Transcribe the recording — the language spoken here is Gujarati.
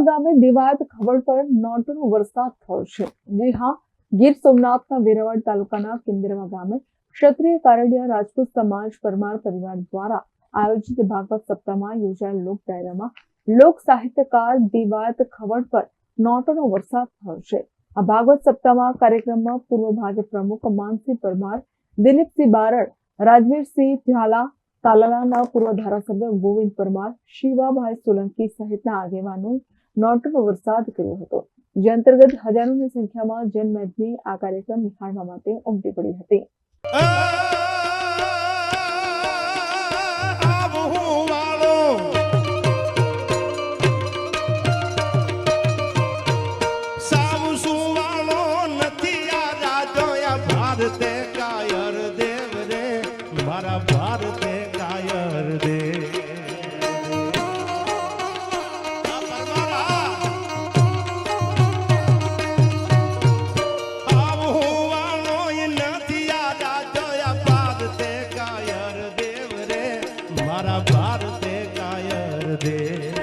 ગામે દિવાયત ખબર પર નોટનો વરસાદ થયો છે। જી હા, ગીર સોમનાથના વેરાવળ તાલુકાના કિંદરવા ગામે ક્ષત્રિય કારડિયા રાજપૂત સમાજ પરમાર પરિવાર દ્વારા આયોજિત ભાગવત સપ્તાહમાં યોજાયેલ લોક ડાયરામાં લોક સાહિત્યકાર દિવાયત ખબર પર નોટનો વરસાદ થયો છે। આ ભાગવત સપ્તાહમાં કાર્યક્રમમાં પૂર્વ ભાજપ પ્રમુખ માનસિંહ પરમાર, દિલીપસિંહ બારડ, રાજવીરસિંહ ઝાલા, તાલાલાના પૂર્વ ધારાસભ્ય ગોવિંદ પરમાર, શિવાભાઈ સોલંકી સહિતના આગેવાનોએ નોટનો વરસાદ કર્યો હતો, જે અંતર્ગત હજારોની સંખ્યામાં જનમેદની આ કાર્યક્રમ નિહાળવા માટે ઉમટી પડી હતી। भारते कायर देव रे मारा भारते कायर दे भारते कायर दे